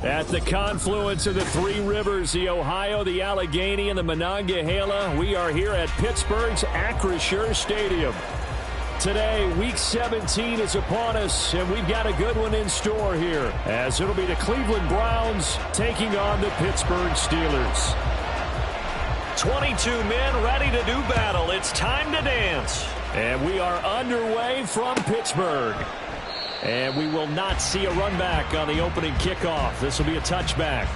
At the confluence of the three rivers, the Ohio, the Allegheny, and the Monongahela, we are here at Pittsburgh's Acrisure Stadium. Today, Week 17 is upon us, and we've got a good one in store here, as it'll be the Cleveland Browns taking on the Pittsburgh Steelers. 22 men ready to do battle. It's time to dance. And we are underway from Pittsburgh. And we will not see a run back on the opening kickoff. This will be a touchback.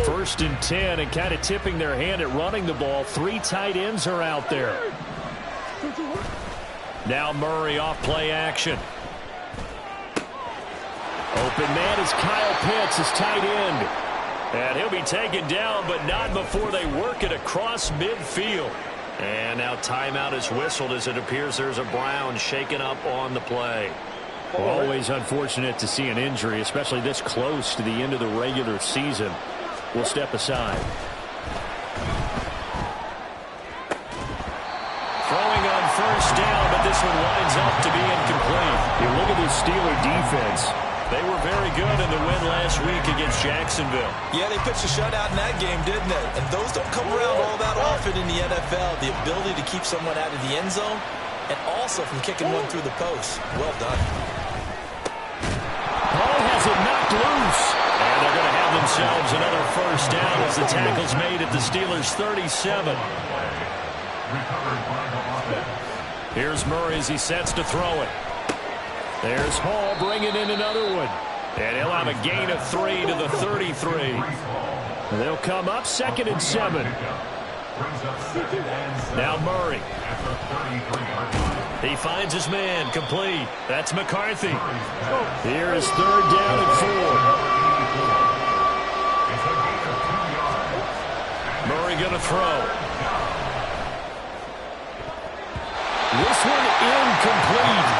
First and 10, and kind of tipping their hand at running the ball. Three tight ends are out there. Now Murray off play action. Open man is Kyle Pitts, his tight end. And he'll be taken down, but not before they work it across midfield. And now timeout is whistled as it appears there's a Brown shaken up on the play. Always unfortunate to see an injury, especially this close to the end of the regular season. We'll step aside. Throwing on first down, but this one winds up to be incomplete. You look at this Steeler defense. They were very good in the win last week against Jacksonville. Yeah, they pitched a shutout in that game, didn't they? And those don't come around all that often in the NFL. The ability to keep someone out of the end zone and also from kicking one through the post. Well done. Ball has it knocked loose. And they're going to have themselves another first down as the tackle's made at the Steelers' 37. Here's Murray as he sets to throw it. There's Hall bringing in another one. And he'll have a gain of 3 to the 33. And they'll come up 2nd and 7. Now Murray. He finds his man, complete. That's McCarthy. Here is 3rd down and 4. Murray going to throw. This one incomplete.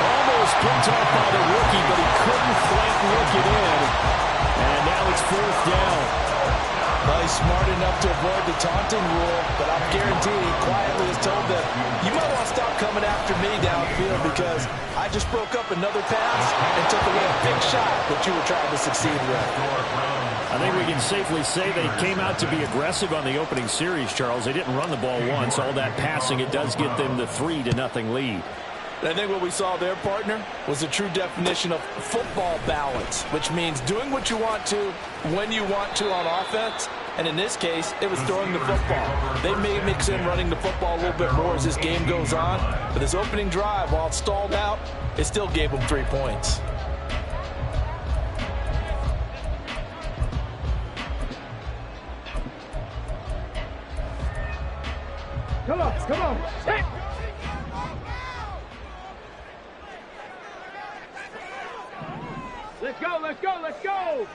Almost picked up by the rookie, but he couldn't quite work it in. And now it's 4th down. Well, he's smart enough to avoid the taunting rule, but I'm guaranteed he quietly has told them, you might want to stop coming after me downfield because I just broke up another pass and took away a big shot that you were trying to succeed with. I think we can safely say they came out to be aggressive on the opening series, Charles. They didn't run the ball once. All that passing, it does get them the 3-0 lead. I think what we saw there, partner, was a true definition of football balance, which means doing what you want to, when you want to on offense. And in this case, it was throwing the football. They may mix in running the football a little bit more as this game goes on. But this opening drive, while it stalled out, it still gave them 3 points. Come on, come on. Hey. Let's go, let's go, let's go!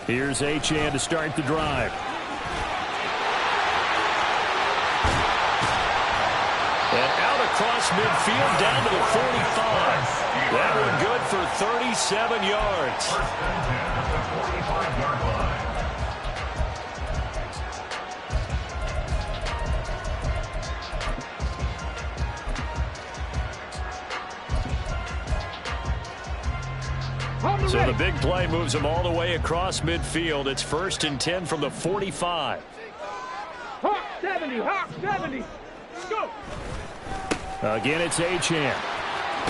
Here's Achane to start the drive. And out across midfield down to the 45. That one good for 37 yards. First and 10 at the 45-yard line. So the big play moves them all the way across midfield. It's 1st and 10 from the 45. Hawk 70, Hawk 70. Go. Again, it's Achane.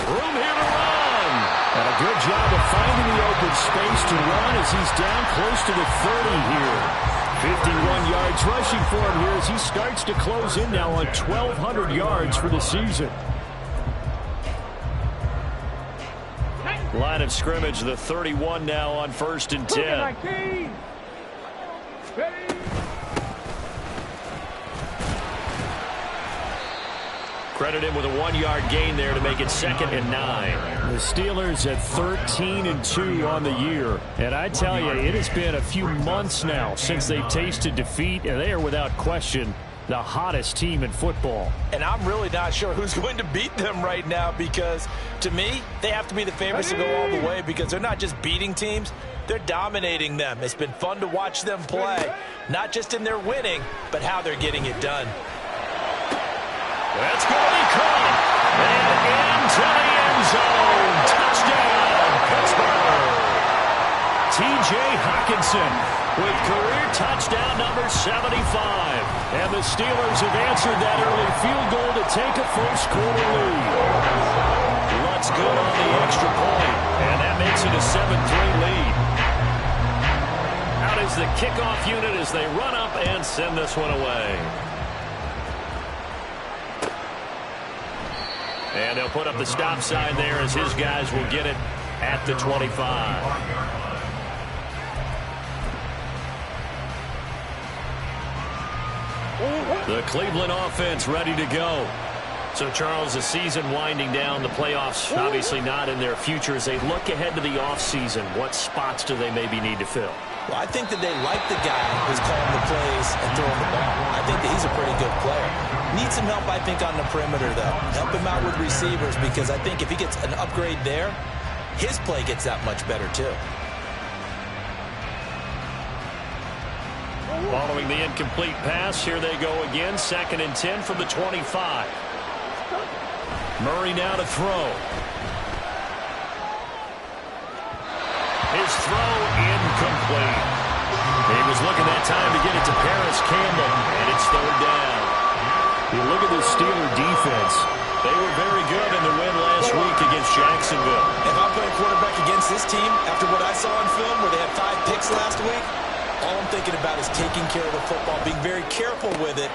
Room here to run. And a good job of finding the open space to run as he's down close to the 30 here. 51 yards rushing for him here as he starts to close in now on 1,200 yards for the season. Line of scrimmage, the 31 now on 1st and 10. Credit him with a 1-yard gain there to make it 2nd and 9. The Steelers at 13-2 on the year. And I tell you, it has been a few months now since they've tasted defeat, and they are without question the hottest team in football. And I'm really not sure who's going to beat them right now, because to me, they have to be the favorites to go all the way, because they're not just beating teams, they're dominating them. It's been fun to watch them play, not just in their winning, but how they're getting it done. That's going to be caught. And into the end zone. Touchdown, Pittsburgh. T.J. Hockenson with career touchdown number 75. And the Steelers have answered that early field goal to take a first-quarter lead. Lutz good on the extra point, and that makes it a 7-3 lead. Out is the kickoff unit as they run up and send this one away. And they'll put up the stop sign there as his guys will get it at the 25. The Cleveland offense ready to go. So, Charles, the season winding down, the playoffs obviously not in their future. As they look ahead to the offseason, what spots do they maybe need to fill? Well, I think that they like the guy who's calling the plays and throwing the ball. I think that he's a pretty good player. Needs some help, I think, on the perimeter, though. Help him out with receivers, because I think if he gets an upgrade there, his play gets that much better, too. Following the incomplete pass, here they go again. 2nd and 10 from the 25. Murray now to throw. His throw incomplete. He was looking that time to get it to Paris Campbell, and it's 3rd down. You look at the Steeler defense. They were very good in the win last week against Jacksonville. If I'm playing quarterback against this team, after what I saw on film where they had 5 picks last week, all I'm thinking about is taking care of the football, being very careful with it.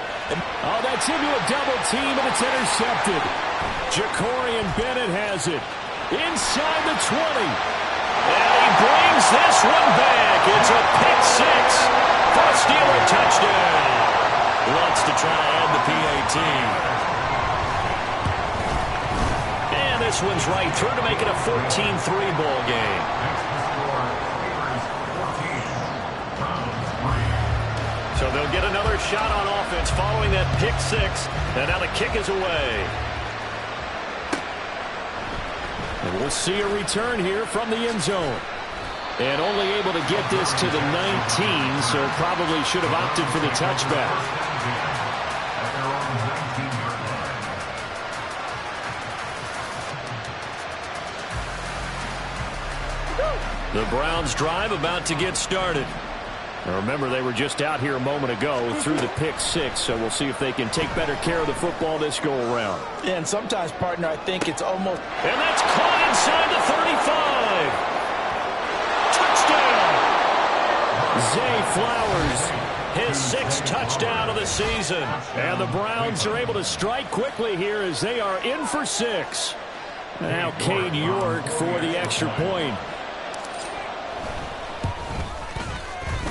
Oh, that's into a double team, and it's intercepted. Jacorian Bennett has it inside the 20. And he brings this one back. It's a pick 6 for a Steeler touchdown. Wants to try to add the PAT. And this one's right through to make it a 14-3 ball game. So they'll get another shot on offense following that pick 6. And now the kick is away. And we'll see a return here from the end zone. And only able to get this to the 19, so probably should have opted for the touchback. The Browns drive about to get started. Now remember, they were just out here a moment ago through the pick 6, so we'll see if they can take better care of the football this go-around. Yeah, and sometimes, partner, I think it's almost... And that's caught inside the 35. Touchdown! Zay Flowers, his 6th touchdown of the season. And the Browns are able to strike quickly here as they are in for 6. Now Cade York for the extra point.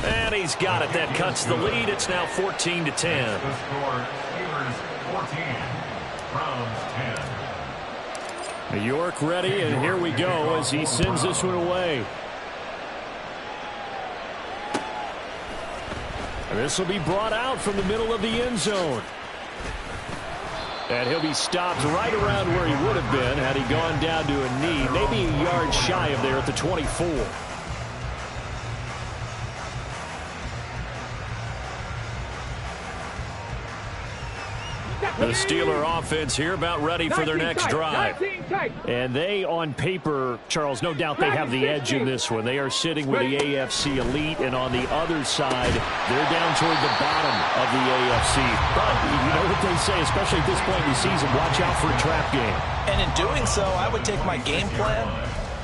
And he's got it. That cuts the lead. It's now 14-10. The score, Steelers 14, Browns 10. York ready, and here we go as he sends this one away. And this will be brought out from the middle of the end zone. And he'll be stopped right around where he would have been had he gone down to a knee, maybe a yard shy of there at the 24. The Steeler offense here about ready for their next drive. And they, on paper, Charles, no doubt they have the edge in this one. They are sitting with the AFC elite, and on the other side, they're down toward the bottom of the AFC. But you know what they say, especially at this point in the season, watch out for a trap game. And in doing so, I would take my game plan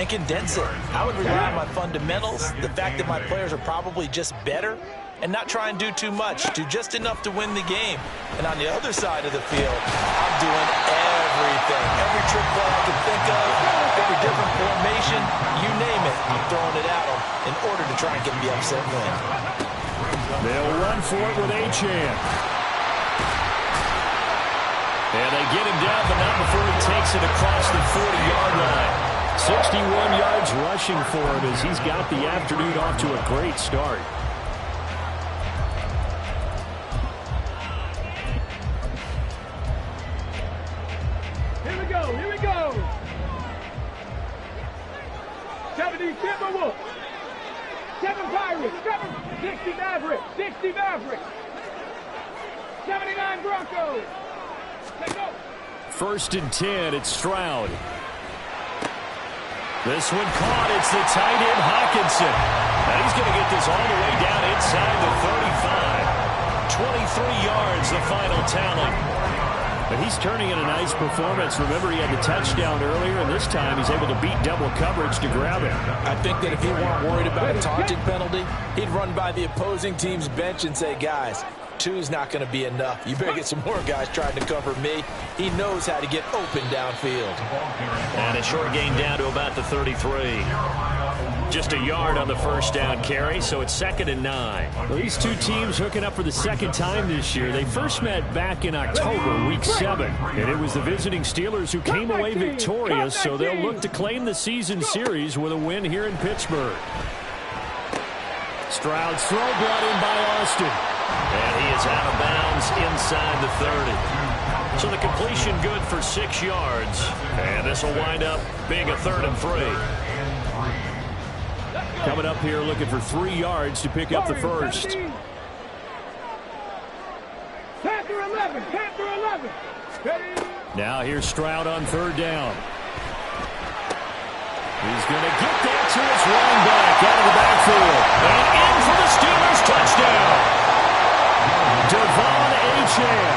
and condense it. I would rely on my fundamentals, the fact that my players are probably just better, and not try and do too much, do just enough to win the game. And on the other side of the field, I'm doing everything. Every trick play I can think of, every different formation, you name it, I'm throwing it at them in order to try and get the upset win. They'll run for it with Achane. And they get him down, but not before he takes it across the 40-yard line. 61 yards rushing for him as he's got the afternoon off to a great start. 70 Timberwolves. 7 Pirates. 60 Mavericks. 60 Mavericks. 79 Broncos. Let's go. 1st and 10, it's Stroud. This one caught. It's the tight end, Hawkinson. And he's going to get this all the way down inside the 35. 23 yards, the final tally. But he's turning in a nice performance. Remember, he had the touchdown earlier, and this time he's able to beat double coverage to grab it. I think that if he weren't worried about a taunting penalty, he'd run by the opposing team's bench and say, guys, 2's not going to be enough. You better get some more guys trying to cover me. He knows how to get open downfield. And a short gain down to about the 33. Just a yard on the 1st down carry, so it's 2nd and 9. Well, these two teams hooking up for the 2nd time this year. They first met back in October, Week 7. And it was the visiting Steelers who came away victorious, so they'll look to claim the season series with a win here in Pittsburgh. Stroud's throw brought in by Austin. And he is out of bounds inside the 30. So the completion good for 6 yards. And this will wind up being a 3rd and 3. Coming up here looking for 3 yards to pick up the first. Panther 11. Panther 11. Now here's Stroud on 3rd down. He's going to get that to his running back out of the backfield. And in for the Steelers touchdown. Devon Achane,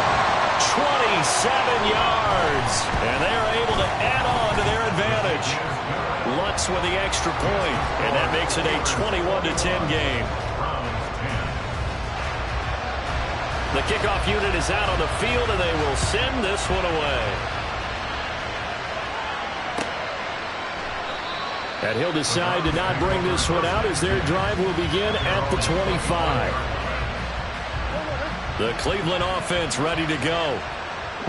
27 yards. And they are able to add on to their advantage. Lutz with the extra point, and that makes it a 21-10 game. The kickoff unit is out on the field, and they will send this one away. And he'll decide to not bring this one out as their drive will begin at the 25. The Cleveland offense ready to go.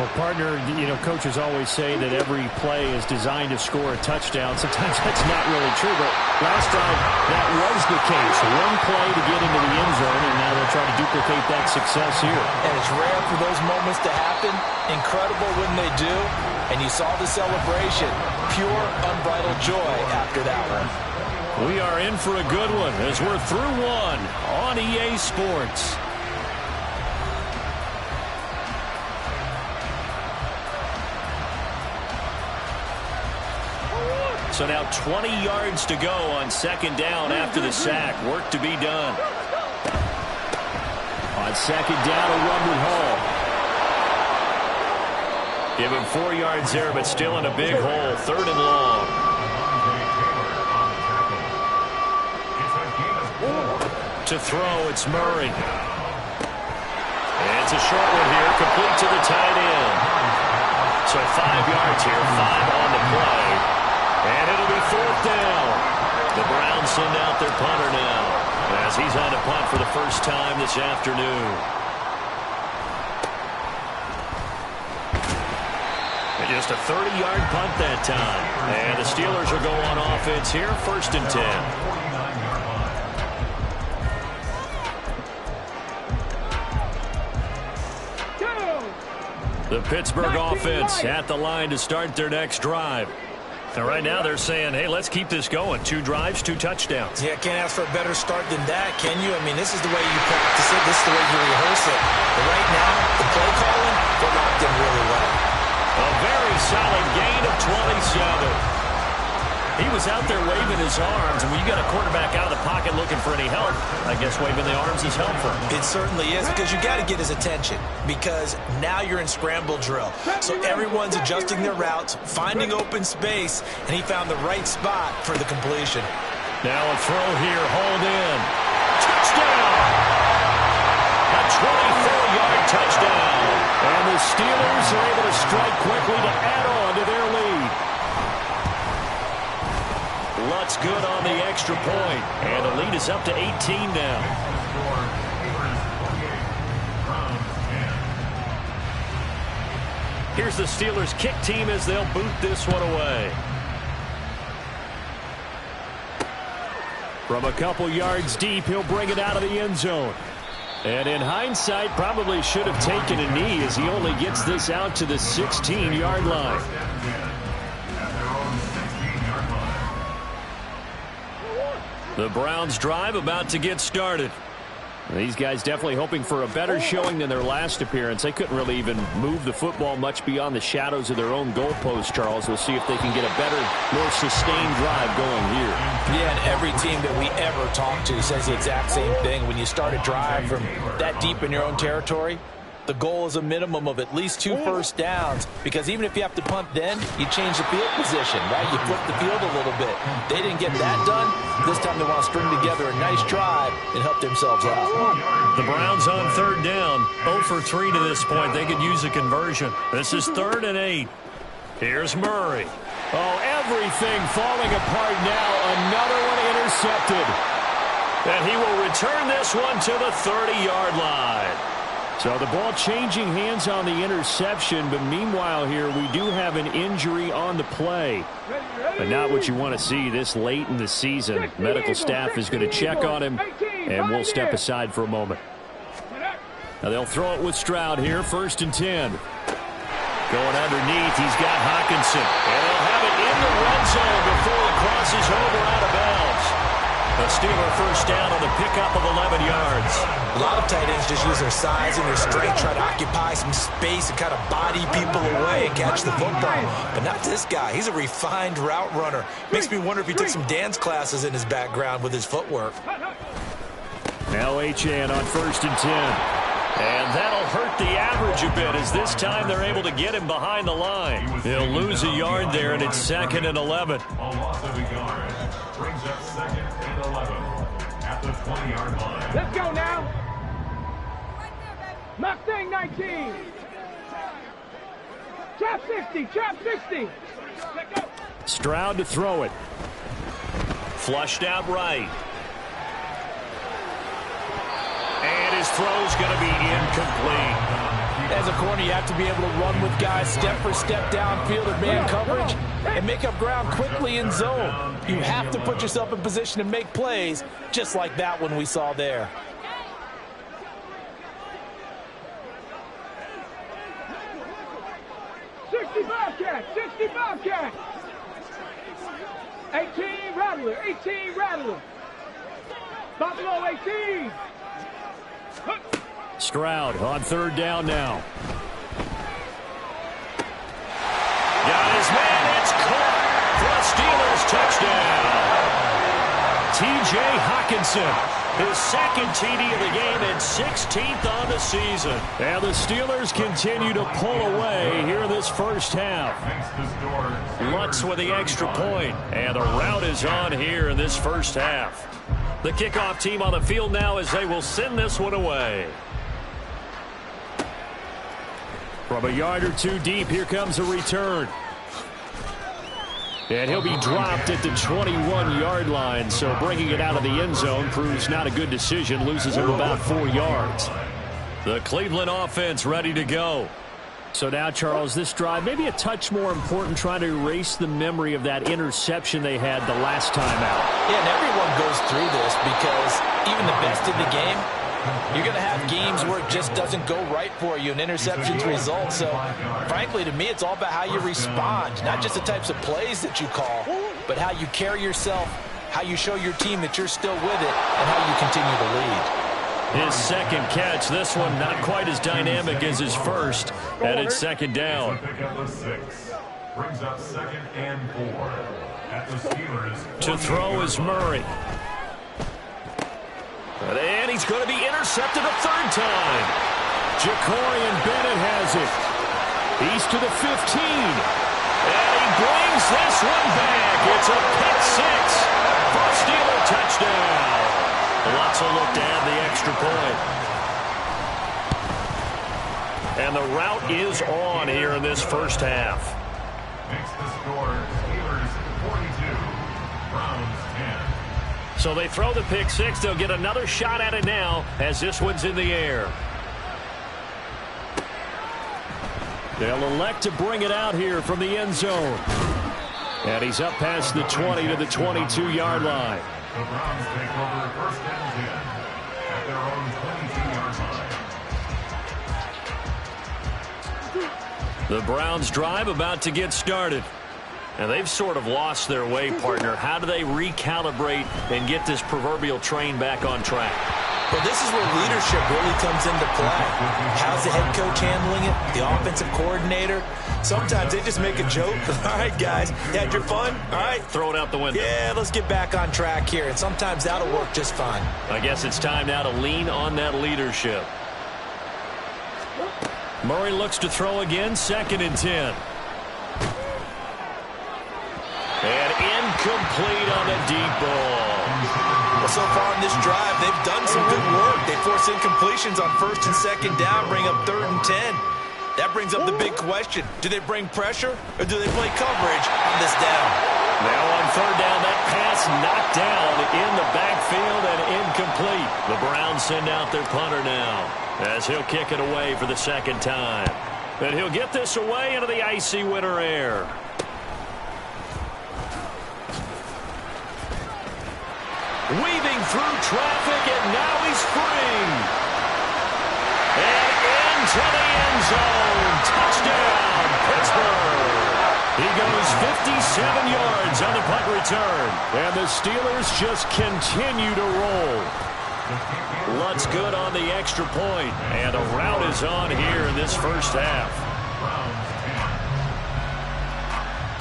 Well, partner, coaches always say that every play is designed to score a touchdown. Sometimes that's not really true, but last drive, that was the case. One play to get into the end zone, and now they'll try to duplicate that success here. And it's rare for those moments to happen. Incredible when they do. And you saw the celebration. Pure, unbridled joy after that one. We are in for a good one as we're through one on EA Sports. So now 20 yards to go on 2nd down after the sack. Work to be done. On 2nd down, a run with Hall. Give him 4 yards there, but still in a big hole. 3rd and long. To throw, it's Murray. And it's a short one here, complete to the tight end. So 5 yards here, 5 on the play. And it'll be 4th down. The Browns send out their punter now as he's on to punt for the first time this afternoon. And just a 30-yard punt that time. And the Steelers will go on offense here, 1st and 10. The Pittsburgh offense at the line to start their next drive. And right now they're saying, hey, let's keep this going. 2 drives, 2 touchdowns. Yeah, can't ask for a better start than that, can you? I mean, this is the way you practice it. This is the way you rehearse it. But right now, the play calling, they're locked in really well. A very solid gain of 27. He was out there waving his arms, and when you got a quarterback out of the pocket looking for any help, I guess waving the arms is helpful. It certainly is, because you got to get his attention, because now you're in scramble drill. So everyone's adjusting their routes, finding open space, and he found the right spot for the completion. Now a throw here, hold in. Touchdown! A 24-yard touchdown. And the Steelers are able to strike quickly to add on to their lead. Lutz good on the extra point, and the lead is up to 18 now. Here's the Steelers kick team as they'll boot this one away. From a couple yards deep, he'll bring it out of the end zone. And in hindsight, probably should have taken a knee as he only gets this out to the 16-yard line. The Browns drive about to get started. These guys definitely hoping for a better showing than their last appearance. They couldn't really even move the football much beyond the shadows of their own goalpost, Charles. We'll see if they can get a better, more sustained drive going here. Yeah, and every team that we ever talk to says the exact same thing. When you start a drive from that deep in your own territory, the goal is a minimum of at least 2 first downs, because even if you have to punt then, you change the field position, right? You flip the field a little bit. They didn't get that done. This time they want to string together a nice drive and help themselves out. The Browns on 3rd down. 0 for 3 to this point. They could use a conversion. This is 3rd and 8. Here's Murray. Oh, everything falling apart now. Another one intercepted. And he will return this one to the 30-yard line. So the ball changing hands on the interception, but meanwhile here we do have an injury on the play. But not what you want to see this late in the season. Medical staff is going to check on him, and we'll step aside for a moment. Now they'll throw it with Stroud here, 1st and 10. Going underneath, he's got Hockenson. And they'll have it in the red zone before it crosses over out of bounds. A Steeler first down on the pickup of 11 yards. A lot of tight ends just use their size and their strength, try to occupy some space and kind of body people away and catch the football. But not this guy. He's a refined route runner. Makes me wonder if he took some dance classes in his background with his footwork. Now Achane on 1st and 10. And that'll hurt the average a bit, as this time they're able to get him behind the line. He'll lose a yard there, and it's 2nd and 11. A loss of a yard. Brings up 2nd and 11 at the 20-yard line. Let's go now. Mustang 19. Trap 60. Trap 60. Let's go. Stroud to throw it. Flushed out right. And his throw's going to be incomplete. As a corner, you have to be able to run with guys step for step downfield at man coverage and make up ground quickly in zone. You have to put yourself in position to make plays, just like that one we saw there. Cat, 65 cat. 18 Rattler, 18 Rattler. Buffalo 18. Stroud on 3rd down now. Got his man, it's caught for a Steelers touchdown. T.J. Hockenson. His 2nd TD of the game and 16th on the season. And the Steelers continue to pull away here in this first half. Lutz with the extra point. And the rout is on here in this first half. The kickoff team on the field now as they will send this one away. From a yard or 2 deep, here comes a return. And he'll be dropped at the 21-yard line, so bringing it out of the end zone proves not a good decision, loses him about 4 yards. The Cleveland offense ready to go. So now, Charles, this drive maybe a touch more important, trying to erase the memory of that interception they had the last time out. Yeah, and everyone goes through this because even the best in the game, you're going to have games where it just doesn't go right for you and interceptions result. So, frankly, to me, it's all about how you respond, not just the types of plays that you call, but how you carry yourself, how you show your team that you're still with it, and how you continue to lead. His 2nd catch, this one not quite as dynamic as his first, and it's 2nd down. Brings up 2nd and 4 at the Steelers. To throw is Murray. And he's going to be intercepted a 3rd time. Jacorian Bennett has it. He's to the 15. And he brings this one back. It's a pick 6 for a Steeler touchdown. Lutz will look to add the extra point. And the route is on here in this first half. Makes the score Steelers 42, Browns 10. So they throw the pick 6. They'll get another shot at it now as this one's in the air. They'll elect to bring it out here from the end zone. And he's up past the 20 to the 22-yard line. The Browns take over 1st and 10 at their own 22-yard line. The Browns drive about to get started. And they've sort of lost their way, partner. How do they recalibrate and get this proverbial train back on track? Well, this is where leadership really comes into play. How's the head coach handling it? The offensive coordinator? Sometimes they just make a joke. All right, guys, you had your fun? All right. Throw it out the window. Yeah, let's get back on track here. And sometimes that'll work just fine. I guess it's time now to lean on that leadership. Murray looks to throw again, 2nd and 10. And incomplete on the deep ball. Well, so far in this drive, they've done some good work. They force incompletions on 1st and 2nd down, bring up 3rd and 10. That brings up the big question. Do they bring pressure or do they play coverage on this down? Now on 3rd down, that pass knocked down in the backfield and incomplete. The Browns send out their punter now as he'll kick it away for the 2nd time. And he'll get this away into the icy winter air. Weaving through traffic, and now he's free. And into the end zone. Touchdown, Pittsburgh. He goes 57 yards on the punt return. And the Steelers just continue to roll. Lutz good on the extra point. And a rout is on here in this first half.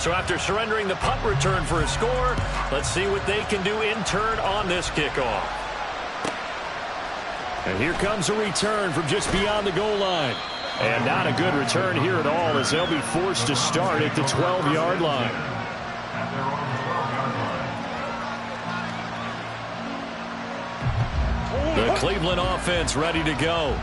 So after surrendering the punt return for a score, let's see what they can do in turn on this kickoff. And here comes a return from just beyond the goal line. And not a good return here at all as they'll be forced to start at the 12-yard line. The Cleveland offense ready to go.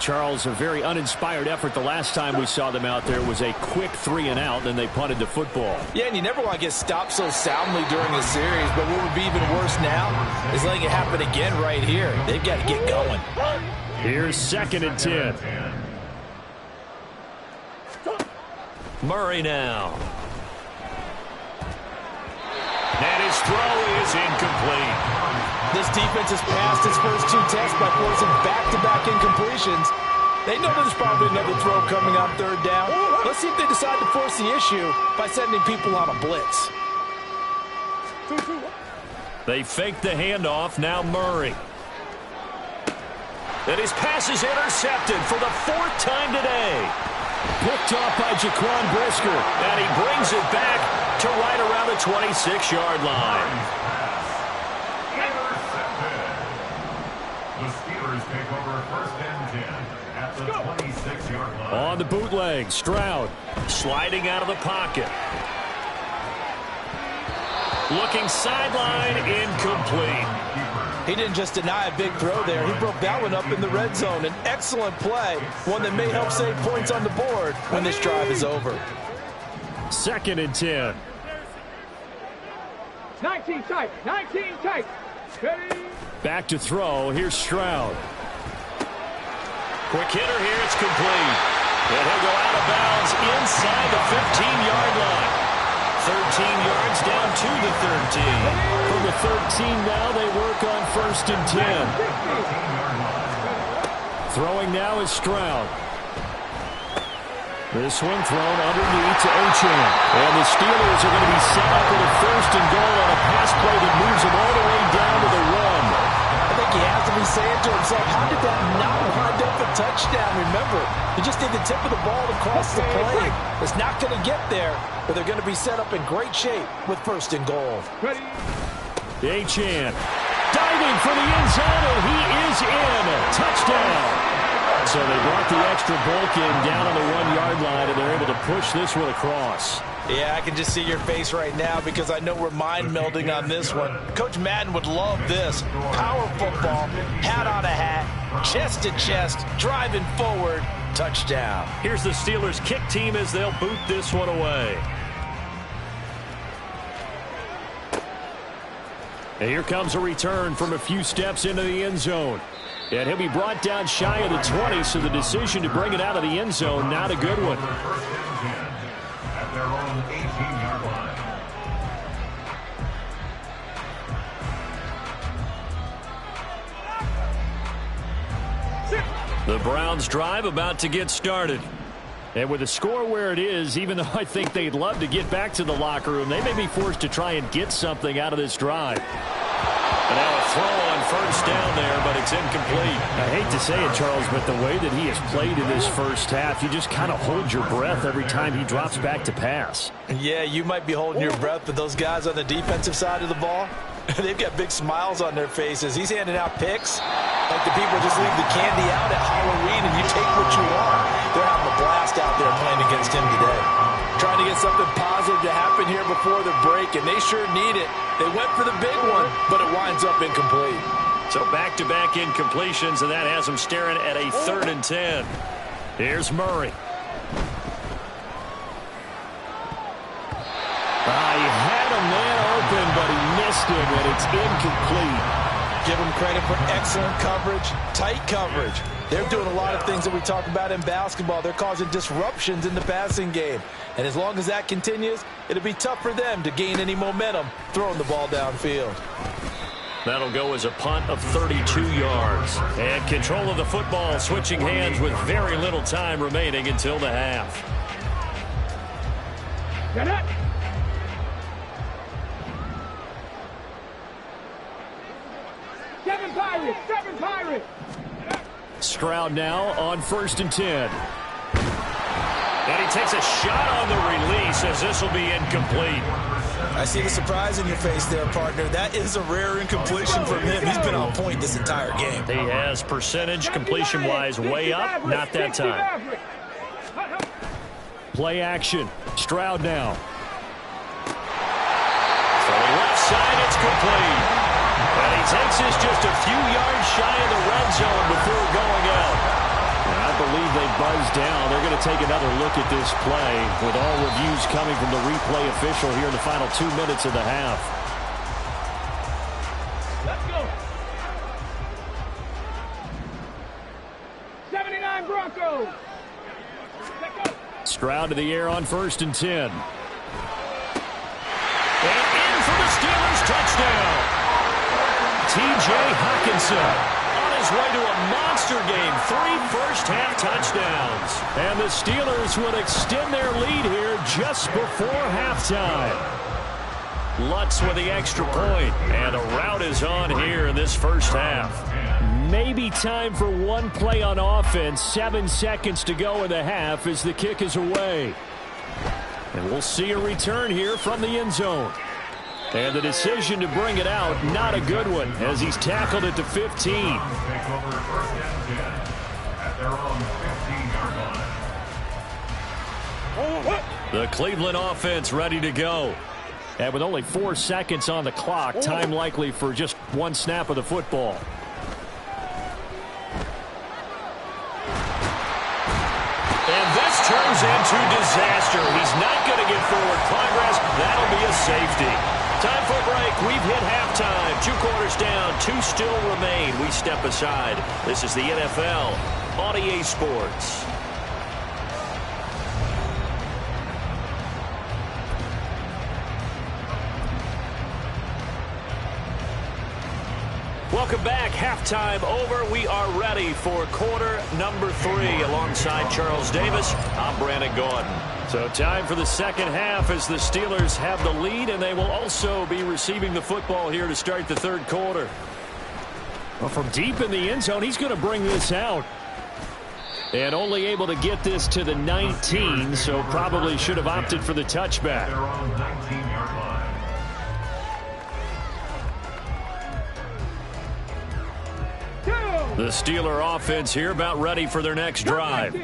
Charles, a very uninspired effort. The last time we saw them out there was a quick 3-and-out, and they punted the football. Yeah, and you never want to get stopped so soundly during a series, but what would be even worse now is letting it happen again right here. They've got to get going. Here's 2nd and 10. Murray now. And his throw is incomplete. This defense has passed its first 2 tests by forcing back-to-back incompletions. They know there's probably another throw coming on 3rd down. Let's see if they decide to force the issue by sending people on a blitz. They fake the handoff. Now Murray. And his pass is intercepted for the 4th time today. Picked off by Jaquan Brisker. And he brings it back to right around the 26-yard line. The Steelers take over 1st and 10 at the 26-yard line. On the bootleg, Stroud. Sliding out of the pocket. Looking sideline, incomplete. He didn't just deny a big throw there. He broke that one up in the red zone. An excellent play, one that may help save points on the board when this drive is over. 2nd and 10. 19 tight. 19 tight. Ready? Back to throw. Here's Stroud. Quick hitter here. It's complete. And he'll go out of bounds inside the 15-yard line. 13 yards down to the 13. From the 13 now, they work on 1st and 10. Throwing now is Stroud. This one thrown underneath to Achane. And the Steelers are going to be set up with a 1st and goal on a pass play that moves them all the way down to the run. I think he has to be saying to himself, how did that not wind up a touchdown? Remember, you just need the tip of the ball to cross the plane. It's not going to get there, but they're going to be set up in great shape with 1st and goal. Ready? Achane diving for the end zone, and he is in. Touchdown. So they brought the extra bulk in down on the 1-yard line, and they're able to push this one across. Yeah, I can just see your face right now because I know we're mind melding on this one. Coach Madden would love this. Power football, hat on a hat, chest to chest, driving forward, touchdown. Here's the Steelers kick team as they'll boot this one away. And here comes a return from a few steps into the end zone. And he'll be brought down shy of the 20, so the decision to bring it out of the end zone, not a good one. 1st and 10 at their own 18-yard line. The Browns drive about to get started. And with the score where it is, even though I think they'd love to get back to the locker room, they may be forced to try and get something out of this drive. And now a throw on first down there, but it's incomplete. I hate to say it, Charles, but the way that he has played in this first half, you just kind of hold your breath every time he drops back to pass. Yeah, you might be holding your breath, but those guys on the defensive side of the ball, they've got big smiles on their faces. He's handing out picks like the people just leave the candy out at Halloween and you take what you want. They're having a blast out there playing against him today. Trying to get something positive to happen here before the break, and they sure need it. They went for the big one, but it winds up incomplete. So back-to-back incompletions, and that has them staring at a 3rd and 10. Here's Murray. He had a man open, but he missed him, and it's incomplete. Give them credit for excellent coverage, tight coverage. They're doing a lot of things that we talk about in basketball. They're causing disruptions in the passing game. And as long as that continues, it'll be tough for them to gain any momentum throwing the ball downfield. That'll go as a punt of 32 yards. And control of the football switching hands with very little time remaining until the half. Get it. Seven Pirates. Stroud now on 1st and 10. And he takes a shot on the release as this will be incomplete. I see the surprise in your face there, partner. That is a rare incompletion from him. He's been on point this entire game. He has percentage completion-wise way up. Not that time. Play action. Stroud now. Throwing left side, it's complete. And he takes this just a few yards shy of the red zone before going out. And I believe they buzzed down. They're going to take another look at this play with all reviews coming from the replay official here in the final 2 minutes of the half. Let's go. 79 Broncos. Let's go. Stroud to the air on 1st and 10. And in for the Steelers touchdown. T.J. Hockenson on his way to a monster game. 3 first-half touchdowns. And the Steelers will extend their lead here just before halftime. Lutz with the extra point. And the rout is on here in this first half. Maybe time for one play on offense. 7 seconds to go in the half as the kick is away. And we'll see a return here from the end zone. And the decision to bring it out, not a good one, as he's tackled it to 15. Take over 1st and 10 at their own 15-yard line. The Cleveland offense ready to go. And with only 4 seconds on the clock, time likely for just one snap of the football. And this turns into disaster. He's not going to get forward progress. That'll be a safety. Time for a break. We've hit halftime. 2 quarters down. 2 still remain. We step aside. This is the NFL on EA Sports. Welcome back. Halftime over. We are ready for quarter number 3 alongside Charles Davis. I'm Brandon Gaudin. So time for the second half as the Steelers have the lead, and they will also be receiving the football here to start the 3rd quarter. Well, from deep in the end zone, he's going to bring this out. And only able to get this to the 19, so probably should have opted for the touchback. Their own 19-yard line. The Steeler offense here about ready for their next drive.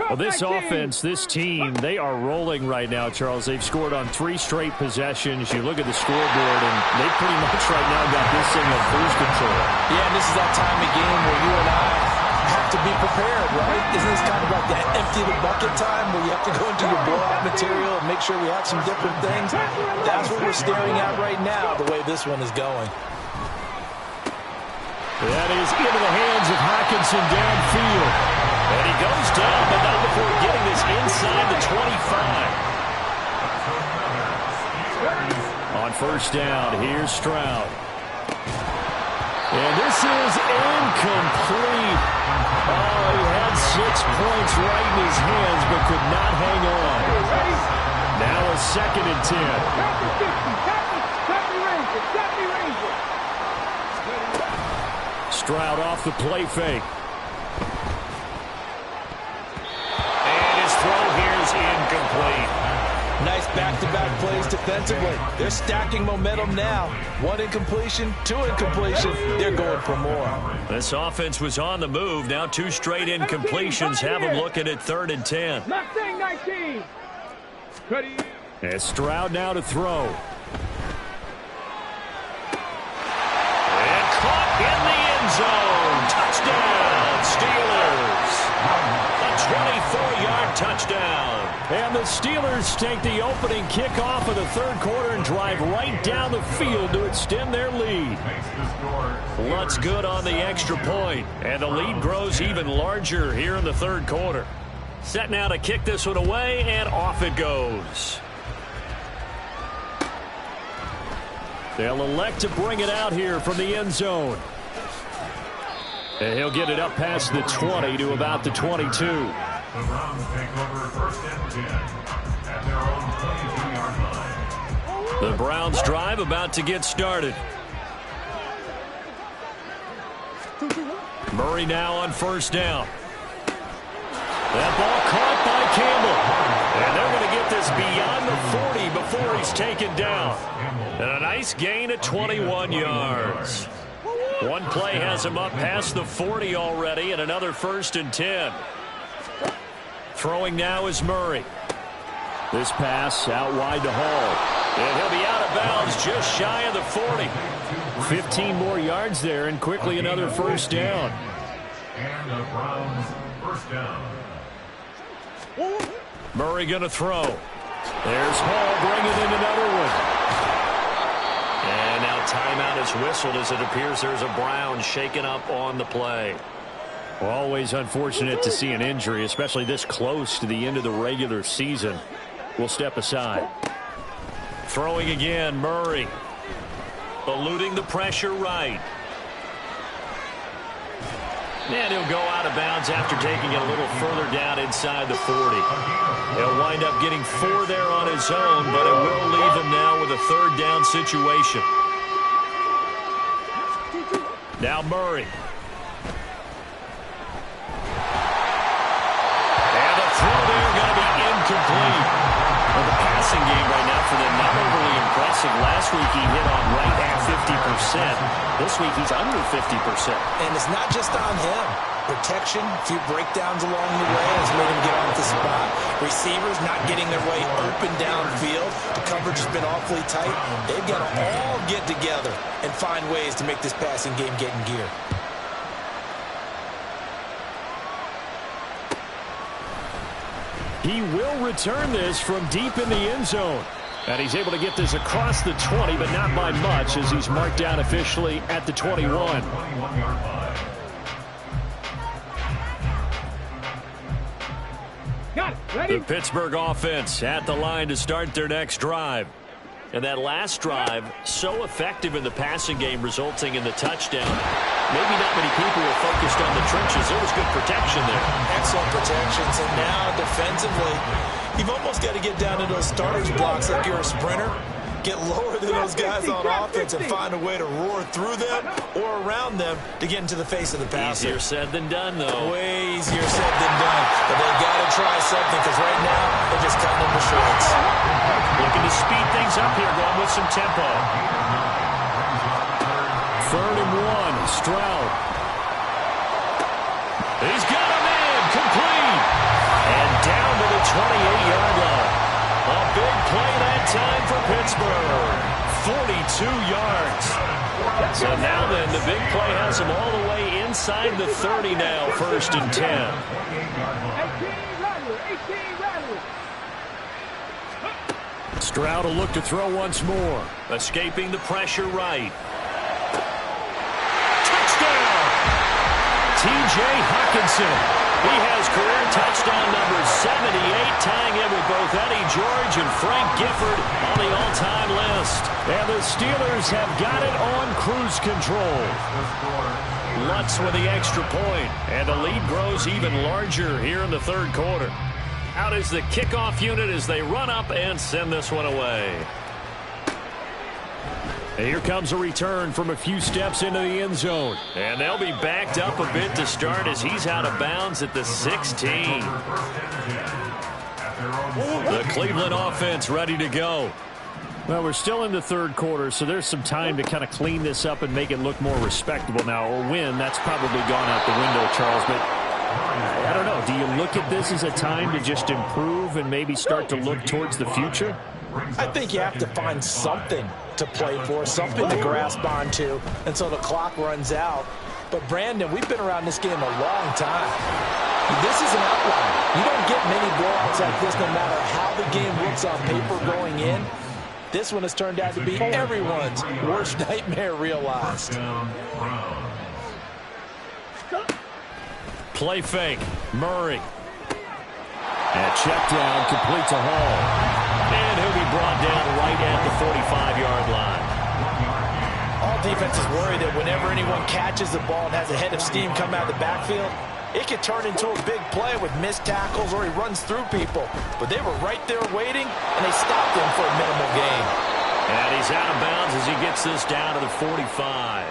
Well, this offense, this team, they are rolling right now, Charles. They've scored on 3 straight possessions. You look at the scoreboard, and they pretty much right now got this thing on cruise control. Yeah, and this is that time of game where you and I have to be prepared, right? Isn't this kind of like that empty the bucket time where you have to go into your blowout material and make sure we have some different things? That's what we're staring at right now, the way this one is going. That is into the hands of Hockenson downfield. And he goes down, but not before getting this inside the 25. On 1st down, here's Stroud. And this is incomplete. Oh, he had 6 6 points right in his hands, but could not hang on. Now a 2nd and 10. Stroud off the play fake. And his throw here is incomplete. Nice back-to-back plays defensively. They're stacking momentum now. 1 incompletion, 2 incompletion. They're going for more. This offense was on the move. Now 2 straight incompletions have them looking at 3rd and 10. Mustang 19. Ready. And Stroud now to throw. And caught in the end zone. Touchdown, Steelers. A 24-yard touchdown. And the Steelers take the opening kickoff of the 3rd quarter and drive right down the field to extend their lead. Lutz good on the extra point, and the lead grows even larger here in the 3rd quarter. Set now to kick this one away, and off it goes. They'll elect to bring it out here from the end zone. And he'll get it up past the 20 to about the 22. The Browns take over 1st and 10 at their own 22-yard line. The Browns drive about to get started. Murray now on 1st down. That ball caught by Campbell. And they're going to get this beyond the 40 before he's taken down. And a nice gain of 21 yards. One play has him up past the 40 already, and another 1st and 10. Throwing now is Murray. This pass out wide to Hall. And he'll be out of bounds just shy of the 40. 15 more yards there, and quickly another 1st down. And the Browns 1st down. Murray going to throw. There's Hall bringing in another one. And now timeout is whistled as it appears there's a Brown shaken up on the play. Well, always unfortunate to see an injury, especially this close to the end of the regular season. We'll step aside. Throwing again, Murray. Eluding the pressure right. And he'll go out of bounds after taking it a little further down inside the 40. He'll wind up getting 4 there on his own, but it will leave him now with a 3rd down situation. Now Murray. And the throw there going to be incomplete. Well, the passing game right now for them not overly impressive. Last week he hit on right at 50%. This week he's under 50%. And it's not just on him. Protection, a few breakdowns along the way has made him get off the spot. Receivers not getting their way open downfield. The coverage has been awfully tight. They've got to all get together and find ways to make this passing game get in gear. He will return this from deep in the end zone. And he's able to get this across the 20, but not by much, as he's marked down officially at the 21. Got it. Ready? The Pittsburgh offense at the line to start their next drive. And that last drive, so effective in the passing game, resulting in the touchdown. Maybe not many people were focused on the trenches. There was good protection there. Excellent protections. And now defensively, you've almost got to get down to those starters blocks like you're a sprinter. Get lower than those guys on offense and find a way to roar through them or around them to get into the face of the passer. Easier said than done, though. Way easier said than done. But they've got to try something because right now they're just cutting them to shreds. Looking to speed things up here, going with some tempo. 3rd and 1, Stroud. He's got a man, complete. And down to the 28-yard line. A big play that time for Pittsburgh. 42 yards. So now then, the big play has him all the way inside the 30 now, 1st and 10. 18 Rattler, 18 Rattler. Stroud will look to throw once more. Escaping the pressure right. Touchdown! T.J. Hockenson. He has career touchdown number 78, tying in with both Eddie George and Frank Gifford on the all-time list. And the Steelers have got it on cruise control. Lutz with the extra point, and the lead grows even larger here in the third quarter. Out is the kickoff unit as they run up and send this one away. And here comes a return from a few steps into the end zone. And they'll be backed up a bit to start as he's out of bounds at the 16. The Cleveland offense ready to go. Well, we're still in the third quarter, so there's some time to kind of clean this up and make it look more respectable now. A win, that's probably gone out the window, Charles. But I don't know. Do you look at this as a time to just improve and maybe start to look towards the future? I think you have to find something to play for, something to grasp onto until the clock runs out. But, Brandon, we've been around this game a long time. This is an outlier. You don't get many blowouts like this no matter how the game looks on paper going in. This one has turned out to be everyone's worst nightmare realized. Play fake. Murray. And check down, complete to Hall. And he'll be brought down right at the 45-yard line. All defenses worry that whenever anyone catches the ball and has a head of steam come out of the backfield, it could turn into a big play with missed tackles or he runs through people. But they were right there waiting, and they stopped him for a minimal gain. And he's out of bounds as he gets this down to the 45.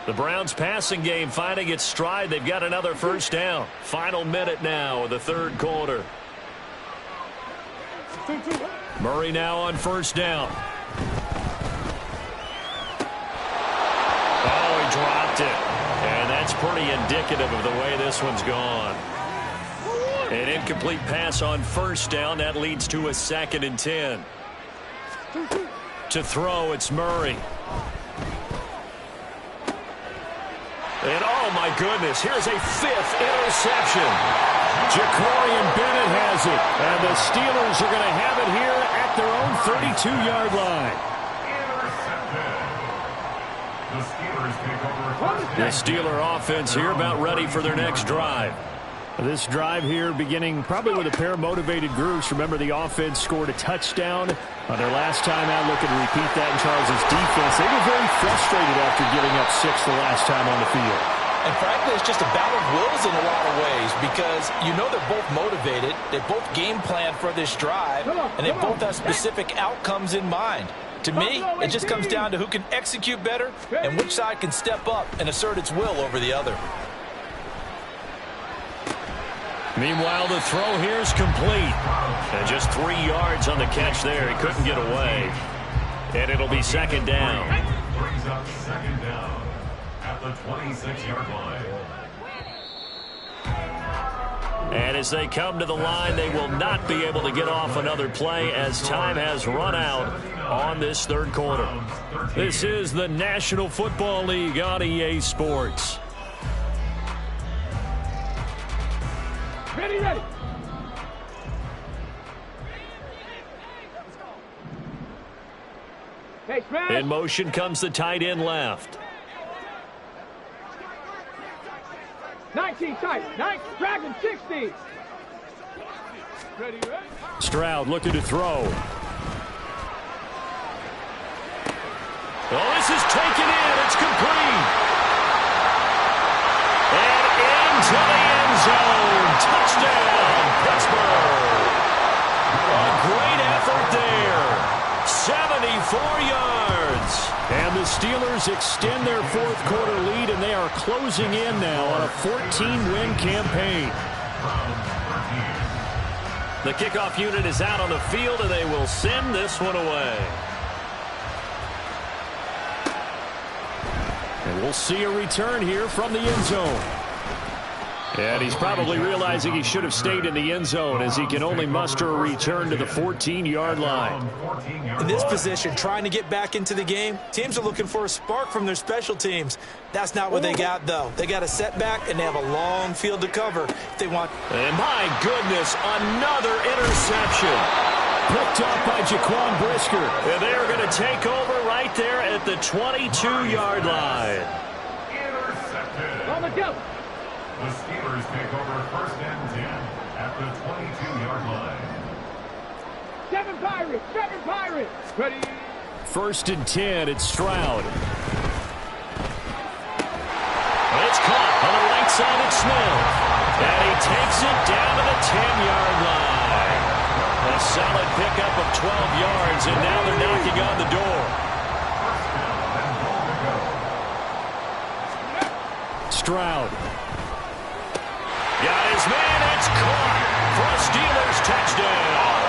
The Browns passing game finding its stride. They've got another first down. Final minute now of the third quarter. Murray now on first down. Oh, he dropped it. And that's pretty indicative of the way this one's gone. An incomplete pass on first down. That leads to a 2nd and 10. To throw, it's Murray. And oh my goodness, here's a 5th interception. Jacorian Bennett has it. And the Steelers are going to have it here at their own 32-yard line. The Steeler offense here about ready for their next drive. This drive here beginning probably with a pair of motivated groups. Remember, the offense scored a touchdown on their last time out. Looking to repeat that in Charles' defense. They were very frustrated after giving up 6 the last time on the field. And frankly, it's just a battle of wills in a lot of ways because you know they're both motivated. They both game plan for this drive, and they both have specific outcomes in mind. To me, it just comes down to who can execute better and which side can step up and assert its will over the other. Meanwhile, the throw here is complete. And just 3 yards on the catch there. He couldn't get away. And it'll be 2nd down. Brings up 2nd down at the 26-yard line. And as they come to the line, they will not be able to get off another play as time has run out on this third quarter. This is the National Football League on EA Sports. Ready, ready. Hey, smash. In motion comes the tight end left. 19 tight. 9, Dragon 60. Ready, ready. Stroud looking to throw. Oh, this is taken in. It's complete. And into the end zone. Touchdown, Pittsburgh. A great effort there. 74 yards. And the Steelers extend their fourth quarter lead, and they are closing in now on a 14-win campaign. The kickoff unit is out on the field, and they will send this one away. And we'll see a return here from the end zone. And he's probably realizing he should have stayed in the end zone as he can only muster a return to the 14-yard line. In this position, trying to get back into the game, teams are looking for a spark from their special teams. That's not what they got, though. They got a setback, and they have a long field to cover if they want. And my goodness, another interception. Picked up by Jaquan Brisker. And they're going to take over right there at the 22-yard line. Intercepted. On the go. The Steelers take over 1st and 10 at the 22-yard line. 7 Pirates. 7 Pirates. Ready. 1st and 10. It's Stroud. It's caught on the right side of Smith. And he takes it down to the 10-yard line. A solid pickup of 12 yards, and now they're knocking on the door. Stroud. Got his man. It's caught for a Steelers touchdown.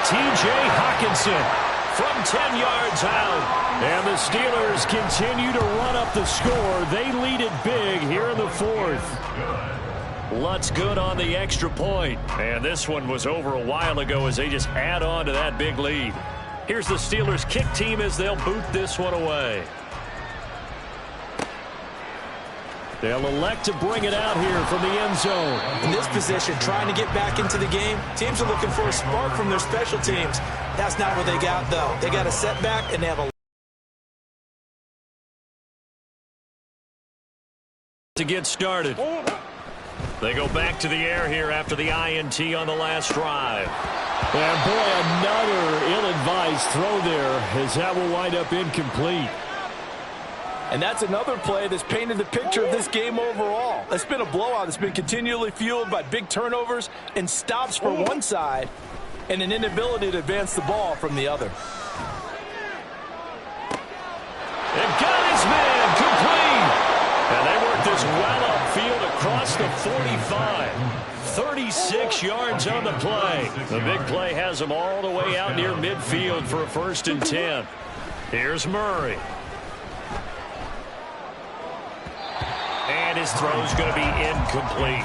T.J. Hockenson from 10 yards out. And the Steelers continue to run up the score. They lead it big here in the fourth. Lutz good on the extra point. And this one was over a while ago as they just add on to that big lead. Here's the Steelers kick team as they'll boot this one away. They'll elect to bring it out here from the end zone. In this position, trying to get back into the game, teams are looking for a spark from their special teams. That's not what they got, though. They got a setback, and they have a to get started. They go back to the air here after the INT on the last drive. And boy, another ill-advised throw there as that will wind up incomplete. And that's another play that's painted the picture of this game overall. It's been a blowout. It's been continually fueled by big turnovers and stops for one side and an inability to advance the ball from the other. And got his man complete. And they work this well upfield across the 45. 36 yards on the play. The big play has them all the way out near midfield for a 1st and 10. Here's Murray. And his throw's going to be incomplete.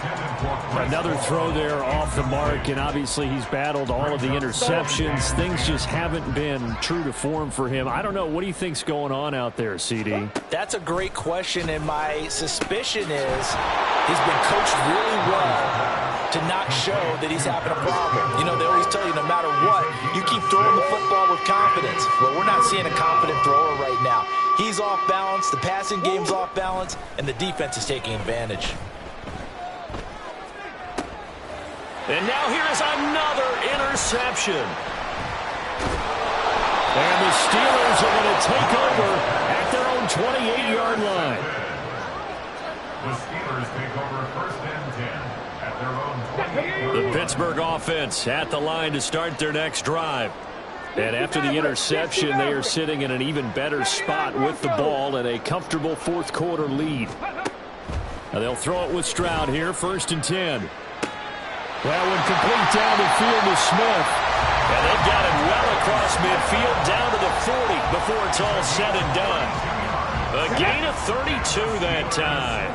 Another throw there off the mark, and obviously he's battled all of the interceptions. Things just haven't been true to form for him. I don't know. What do you think's going on out there, CD? That's a great question, and my suspicion is he's been coached really well to not show that he's having a problem. You know, they always tell you no matter what, you keep throwing the football with confidence. Well, we're not seeing a confident thrower right now. He's off balance, the passing game's off balance, and the defense is taking advantage. And now here is another interception. And the Steelers are going to take over at their own 28-yard line. The Steelers take over 1st and 10 at their own 28-yard line. The Pittsburgh offense at the line to start their next drive. And after the interception, they are sitting in an even better spot with the ball and a comfortable 4th quarter lead. Now they'll throw it with Stroud here, 1st and 10. That one complete down the field to Smith. And they've got it well across midfield down to the 40 before it's all said and done. A gain of 32 that time.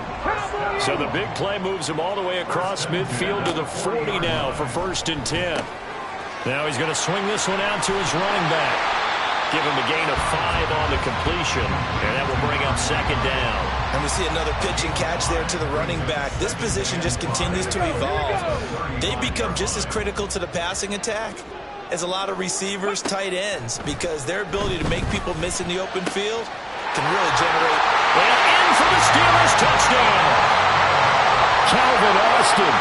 So the big play moves him all the way across midfield to the 40 now for 1st and 10. Now he's going to swing this one out to his running back. Give him a gain of 5 on the completion, and that will bring up 2nd down. And we see another pitch and catch there to the running back. This position just continues to evolve. They become just as critical to the passing attack as a lot of receivers, tight ends, because their ability to make people miss in the open field can really generate. And in for the Steelers touchdown. Calvin Austin.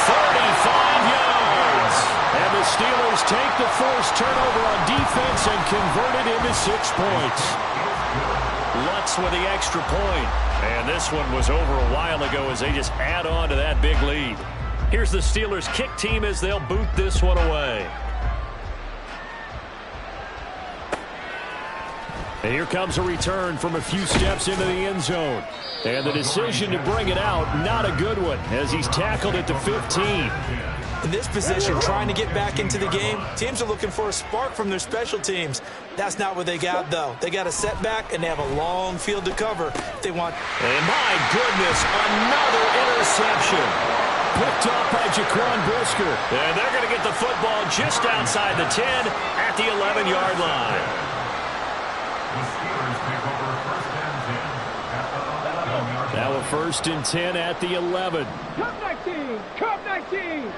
35 yards. And the Steelers take the first turnover on defense and convert it into 6 points. Lutz with the extra point. And this one was over a while ago as they just add on to that big lead. Here's the Steelers kick team as they'll boot this one away. And here comes a return from a few steps into the end zone. And the decision to bring it out, not a good one, as he's tackled at the 15. In this position, trying to get back into the game, teams are looking for a spark from their special teams. That's not what they got, though. They got a setback, and they have a long field to cover if they want. And my goodness, another interception. Picked up by Jaquan Brisker. And they're going to get the football just outside the 10 at the 11-yard line. The Steelers take over 1st and 10 at the 11-yard line. Now a 1st and 10 at the 11. Cup 19! Cup 19!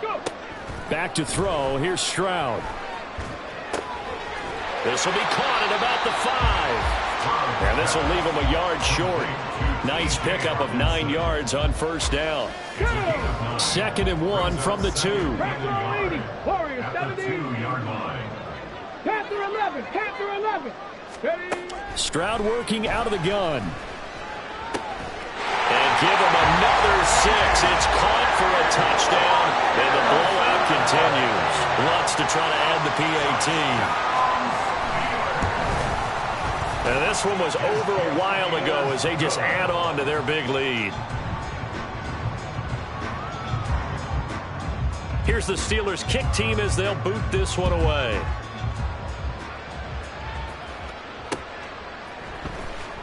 Go! Back to throw. Here's Stroud. This will be caught at about the 5. And this will leave him a yard short. Nice pickup of 9 yards on 1st down. 2nd and 1 from the 2. Panther 80! Warriors At the 70! 2-yard line. Panther 11! Panther 11! Ready! Stroud working out of the gun. Lutz. It's caught for a touchdown, and the blowout continues. Lutz to try to add the PAT. And this one was over a while ago as they just add on to their big lead. Here's the Steelers kick team as they'll boot this one away.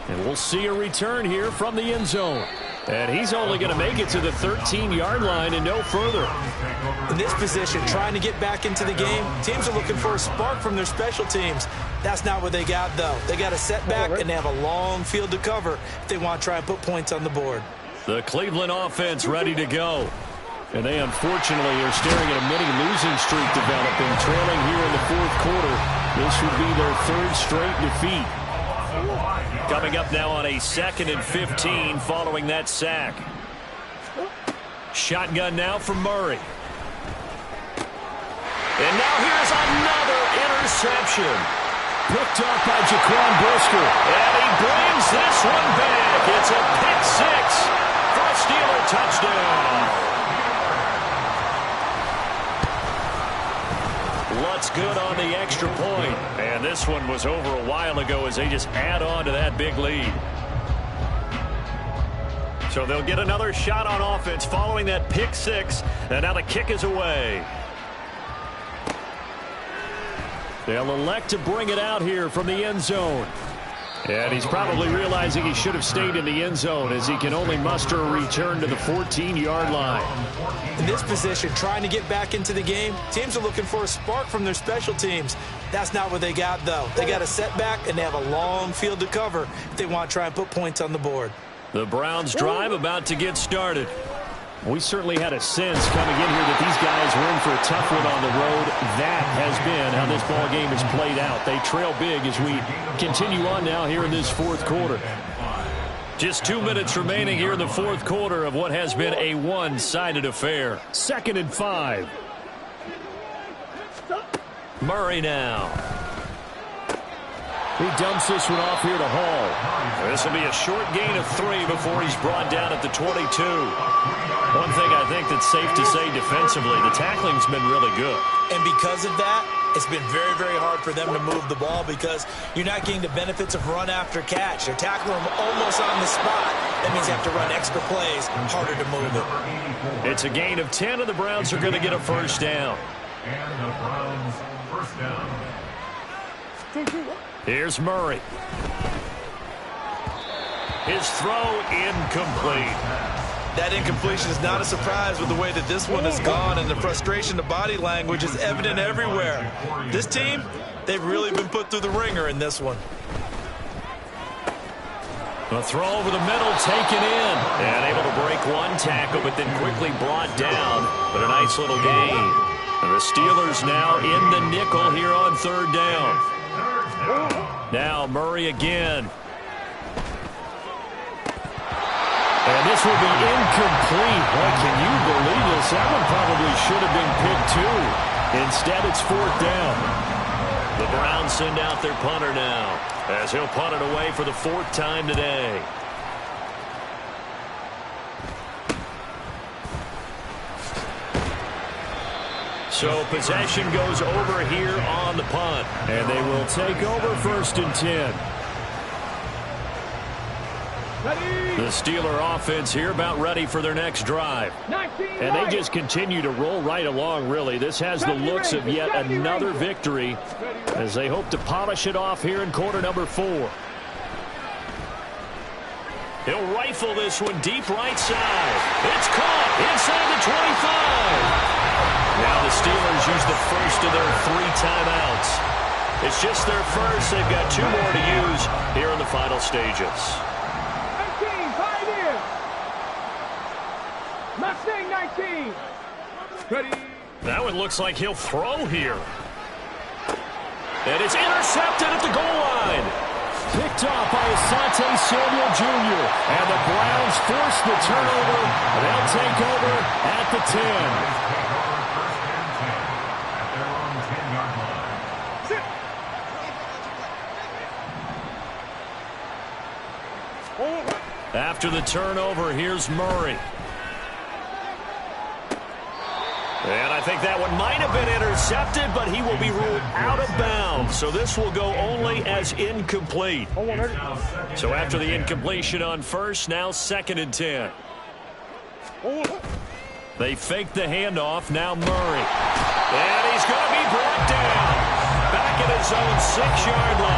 And we'll see a return here from the end zone. And he's only going to make it to the 13-yard line and no further. In this position, trying to get back into the game, teams are looking for a spark from their special teams. That's not what they got, though. They got a setback, and they have a long field to cover if they want to try and put points on the board. The Cleveland offense ready to go. And they unfortunately are staring at a mini-losing streak developing, trailing here in the fourth quarter. This would be their third straight defeat. Coming up now on a 2nd and 15 following that sack. Shotgun now for Murray. And now here's another interception. Picked up by Jaquan Brisker. And he brings this one back. It's a pick six for a Steeler touchdown. Lutz good on the extra point. And this one was over a while ago as they just add on to that big lead. So they'll get another shot on offense following that pick six. And now the kick is away. They'll elect to bring it out here from the end zone. And he's probably realizing he should have stayed in the end zone as he can only muster a return to the 14-yard line. In this position, trying to get back into the game, teams are looking for a spark from their special teams. That's not what they got, though. They got a setback, and they have a long field to cover if they want to try and put points on the board. The Browns drive about to get started. We certainly had a sense coming in here that these guys were in for a tough one on the road. That has been how this ball game has played out. They trail big as we continue on now here in this fourth quarter. Just 2 minutes remaining here in the fourth quarter of what has been a one-sided affair. 2nd and 5. Murray now. He dumps this one off here to Hall. This will be a short gain of 3 before he's brought down at the 22. One thing I think that's safe to say defensively, the tackling's been really good. And because of that, it's been very, very hard for them to move the ball because you're not getting the benefits of run after catch. They're tackling them almost on the spot. That means you have to run extra plays, harder to move it. It's a gain of 10, and the Browns are going to get a first down. And the Browns first down. Here's Murray. His throw incomplete. That incompletion is not a surprise with the way that this one has gone, and the frustration, the body language is evident everywhere. This team, they've really been put through the ringer in this one. A throw over the middle taken in. And able to break one tackle, but then quickly brought down. But a nice little gain. And the Steelers now in the nickel here on third down. Now Murray again. And this will be incomplete. Boy, can you believe this? That one probably should have been picked too. Instead, it's fourth down. The Browns send out their punter now, as he'll punt it away for the 4th time today. So possession goes over here on the punt. And they will take over 1st and 10. The Steeler offense here about ready for their next drive. And they just continue to roll right along, really. This has the looks of yet another victory as they hope to polish it off here in quarter number 4. He'll rifle this one deep right side. It's caught inside the 25. Now the Steelers use the first of their 3 timeouts. It's just their first. They've got 2 more to use here in the final stages. Mustang 19. Ready. That one looks like he'll throw here. And it's intercepted at the goal line. Picked off by Asante Samuel Jr. And the Browns force the turnover. They'll take over at the 10. After the turnover, here's Murray. And I think that one might have been intercepted, but he will be ruled out of bounds. So this will go only as incomplete. So after the incompletion on first, now 2nd and 10. They fake the handoff. Now Murray. And he's going to be brought down. Back at his own 6-yard line.